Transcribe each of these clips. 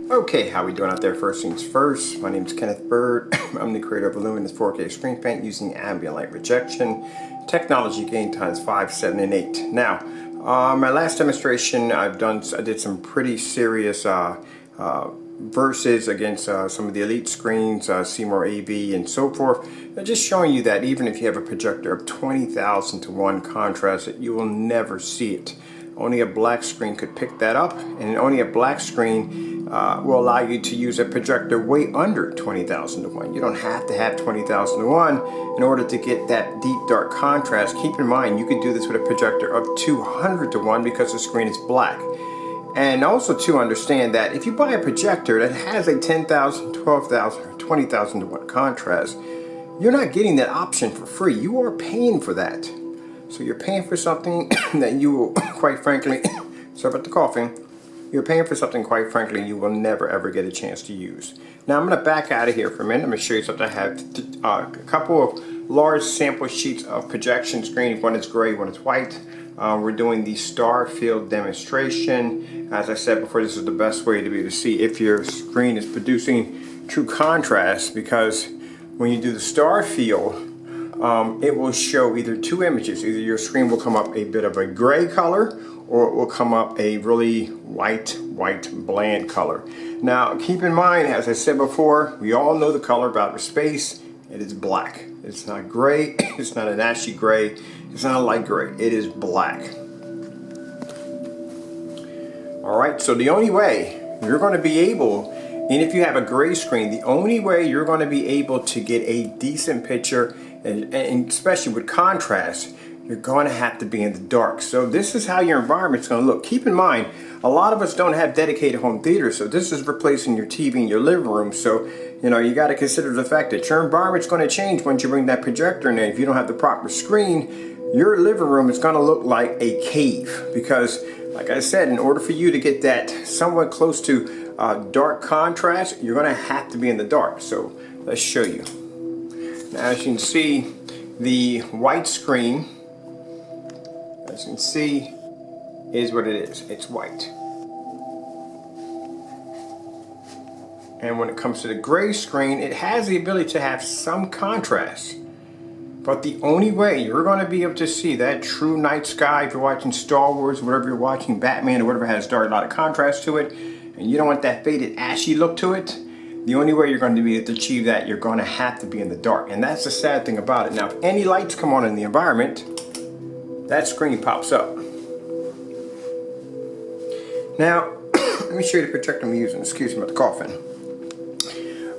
Okay, how we doing out there? First things first, my name is Kenneth Bird. I'm the creator of Luminous 4K screen paint using ambient light rejection, technology gain times 5, 7, and 8. Now, my last demonstration I did some pretty serious versus against some of the elite screens, Seymour AV and so forth. Just showing you that even if you have a projector of 20,000 to 1 contrast, that you will never see it. Only a black screen could pick that up, and only a black screen will allow you to use a projector way under 20,000 to 1. You don't have to have 20,000 to 1 in order to get that deep dark contrast. Keep in mind, you could do this with a projector of 200 to 1 because the screen is black. And also to understand that if you buy a projector that has a 10,000, 12,000, or 20,000 to 1 contrast, you're not getting that option for free. You are paying for that. So you're paying for something that you will, quite frankly, sorry about the coughing, you're paying for something, quite frankly, you will never ever get a chance to use. Now I'm going to back out of here for a minute. I'm going to show you something. I have a couple of large sample sheets of projection screen. One is gray, one is white. We're doing the star field demonstration. As I said before, this is the best way to be able to see if your screen is producing true contrast, because when you do the star field, it will show either two images. Either your screen will come up a bit of a gray color, or it will come up a really white bland color. Now keep in mind, as I said before, we all know the color of outer space. It is black. It's not gray, it's not an ashy gray, it's not a light gray, it is black. Alright, so the only way you're going to be able, and if you have a gray screen, the only way you're going to be able to get a decent picture, and especially with contrast, you're going to have to be in the dark. So this is how your environment's going to look. Keep in mind, a lot of us don't have dedicated home theaters, so this is replacing your TV in your living room. So, you know, you got to consider the fact that your environment's going to change once you bring that projector in there. If you don't have the proper screen, your living room is going to look like a cave. Because, like I said, in order for you to get that somewhat close to dark contrast, you're going to have to be in the dark. So let's show you. Now, as you can see, the white screen, as you can see, is what it is. It's white. And when it comes to the gray screen, it has the ability to have some contrast. But the only way you're going to be able to see that true night sky, if you're watching Star Wars, whatever you're watching, Batman, or whatever has a lot of contrast to it, and you don't want that faded ashy look to it, the only way you're going to be able to achieve that, you're going to have to be in the dark. And that's the sad thing about it. Now, if any lights come on in the environment, that screen pops up. Now, let me show you the projector I'm using. Excuse me about the coughing.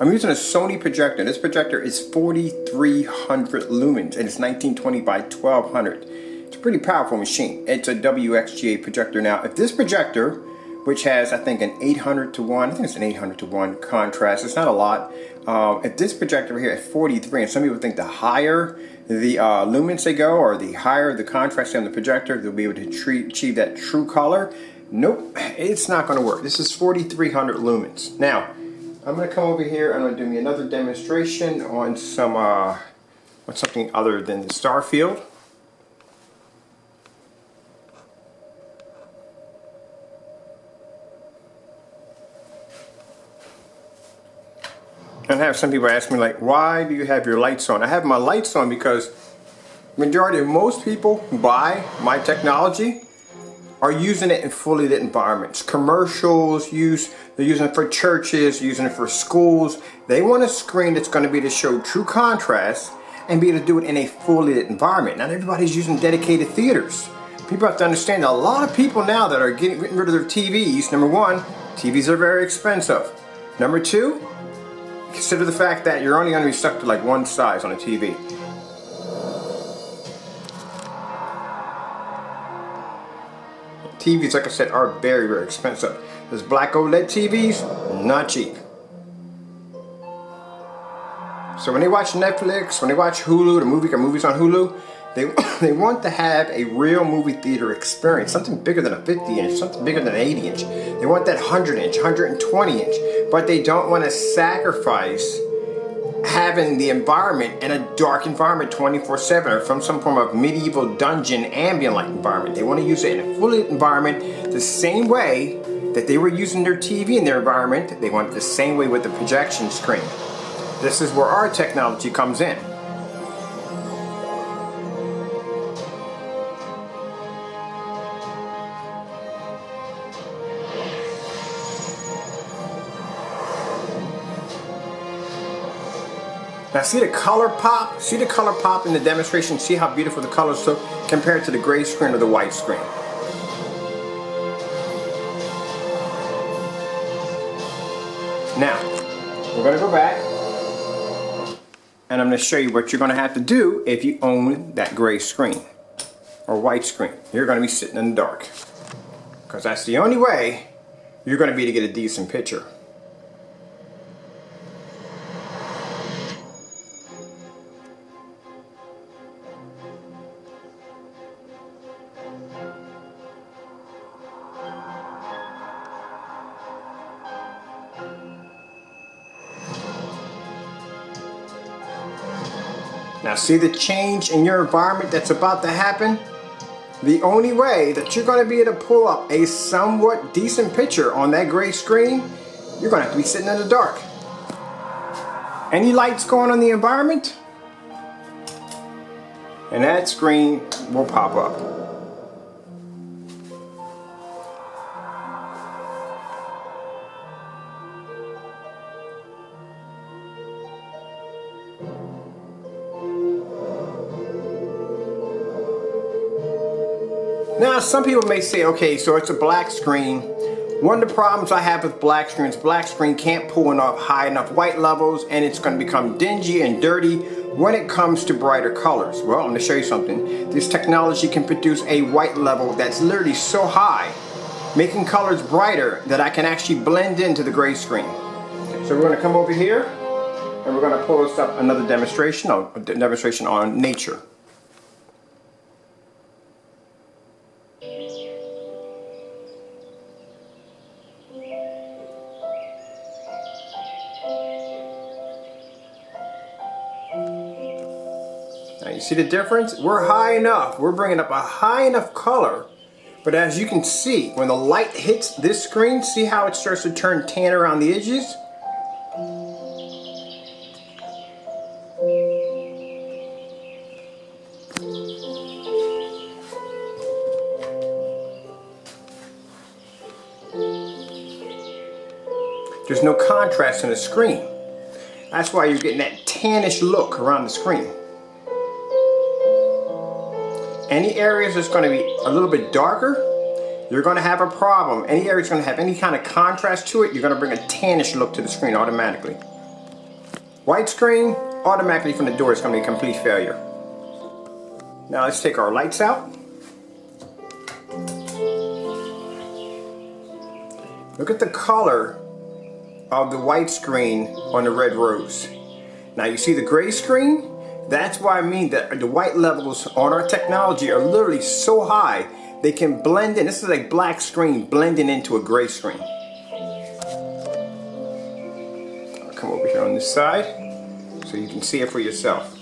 I'm using a Sony projector. This projector is 4,300 lumens, and it's 1920 by 1200. It's a pretty powerful machine. It's a WXGA projector. Now, if this projector, which has, I think, an 800 to 1, I think it's an 800 to 1 contrast, it's not a lot. If this projector over here at 43, and some people think the higher the lumens they go, or the higher the contrast on the projector, they'll be able to achieve that true color. Nope, it's not going to work. This is 4,300 lumens. Now, I'm going to come over here and I'm going to do me another demonstration on some on something other than the star field. And I have some people ask me, like, why do you have your lights on? I have my lights on because majority of most people who buy my technology are using it in fully lit environments. Commercials, they're using it for churches, using it for schools. They want a screen that's going to be to show true contrast and be able to do it in a fully lit environment. Not everybody's using dedicated theaters. People have to understand that a lot of people now that are getting rid of their TVs, number one, TVs are very expensive. Number two, consider the fact that you're only going to be stuck to like one size on a TV. TVs, like I said, are very, very expensive. Those black OLED TVs, not cheap. So when they watch Netflix, when they watch Hulu, movies on Hulu, they want to have a real movie theater experience, something bigger than a 50 inch, something bigger than an 80 inch. They want that 100 inch, 120 inch, but they don't want to sacrifice having the environment in a dark environment 24/7 or from some form of medieval dungeon ambient light environment. They want to use it in a fully lit environment the same way that they were using their TV in their environment, they want it the same way with the projection screen. This is where our technology comes in. Now see the color pop? See the color pop in the demonstration? See how beautiful the colors look compared to the gray screen or the white screen? Now, we're going to go back and I'm going to show you what you're going to have to do if you own that gray screen or white screen. You're going to be sitting in the dark because that's the only way you're going to be to get a decent picture. Now see the change in your environment that's about to happen? The only way that you're going to be able to pull up a somewhat decent picture on that gray screen, you're going to have to be sitting in the dark. Any lights going on in the environment, and that screen will pop up. Now some people may say, okay, so it's a black screen. One of the problems I have with black screen can't pull enough high enough white levels, and it's going to become dingy and dirty when it comes to brighter colors. Well, I'm going to show you something. This technology can produce a white level that's literally so high, making colors brighter, that I can actually blend into the gray screen. So we're going to come over here and we're going to pull this up another demonstration on nature. Now you see the difference? We're high enough. We're bringing up a high enough color. But as you can see, when the light hits this screen, see how it starts to turn tan around the edges? There's no contrast in the screen. That's why you're getting that tannish look around the screen. Any areas that's going to be a little bit darker, you're going to have a problem. Any area that's going to have any kind of contrast to it, you're going to bring a tannish look to the screen automatically. White screen, automatically from the door, it's going to be a complete failure. Now let's take our lights out. Look at the color of the white screen on the red rose. Now you see the gray screen? That's why I mean that the white levels on our technology are literally so high they can blend in. This is a black screen blending into a gray screen. I'll come over here on this side so you can see it for yourself.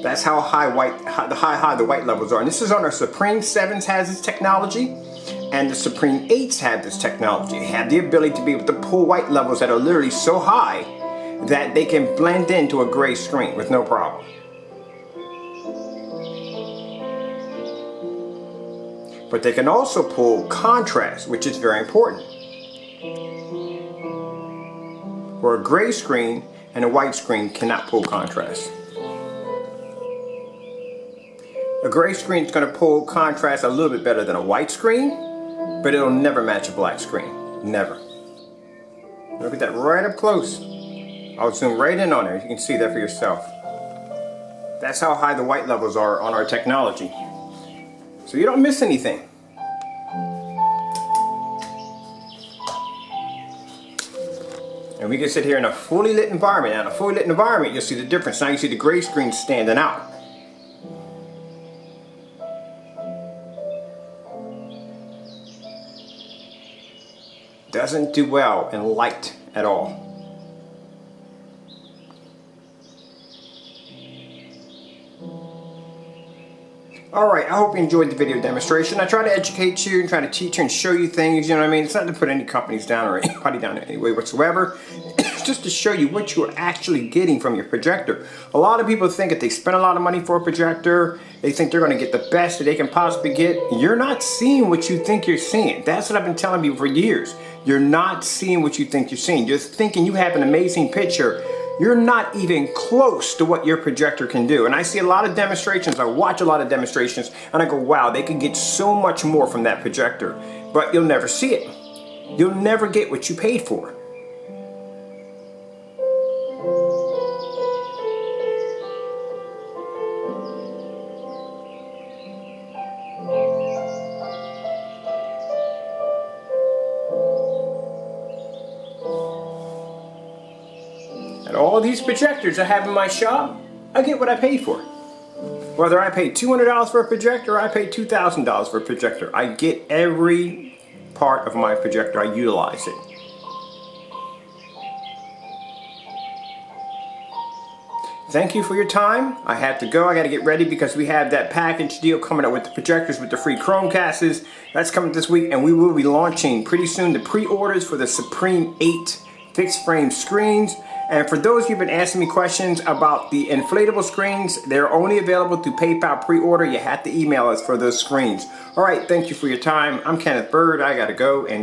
That's how high the white levels are. And this is on our Supreme 7s has this technology, and the Supreme 8s have this technology. They have the ability to be able to pull white levels that are literally so high that they can blend into a gray screen with no problem. But they can also pull contrast, which is very important. Where a gray screen and a white screen cannot pull contrast. A gray screen is going to pull contrast a little bit better than a white screen, but it'll never match a black screen. Never. Look at that right up close. I'll zoom right in on there. You can see that for yourself. That's how high the white levels are on our technology. So you don't miss anything. And we can sit here in a fully lit environment. Now in a fully lit environment, you'll see the difference. Now you see the gray screen standing out. Doesn't do well in light at all. Alright, I hope you enjoyed the video demonstration. I try to educate you and try to teach you and show you things, you know what I mean? It's not to put any companies down or anybody down in any way whatsoever. It's just to show you what you're actually getting from your projector. A lot of people think if they spend a lot of money for a projector, they think they're going to get the best that they can possibly get. You're not seeing what you think you're seeing. That's what I've been telling you for years. You're not seeing what you think you're seeing. You're thinking you have an amazing picture. You're not even close to what your projector can do. And I see a lot of demonstrations, I watch a lot of demonstrations, and I go, wow, they can get so much more from that projector. But you'll never see it. You'll never get what you paid for. And all of these projectors I have in my shop, I get what I paid for. Whether I paid $200 for a projector or I paid $2,000 for a projector, I get every part of my projector. I utilize it. Thank you for your time. I have to go. I got to get ready because we have that package deal coming up with the projectors with the free Chromecasts. That's coming this week, and we will be launching pretty soon the pre-orders for the Supreme 8 fixed frame screens. And for those who've been asking me questions about the inflatable screens, they're only available through PayPal pre-order. You have to email us for those screens. All right, thank you for your time. I'm Kenneth Bird. I got to go and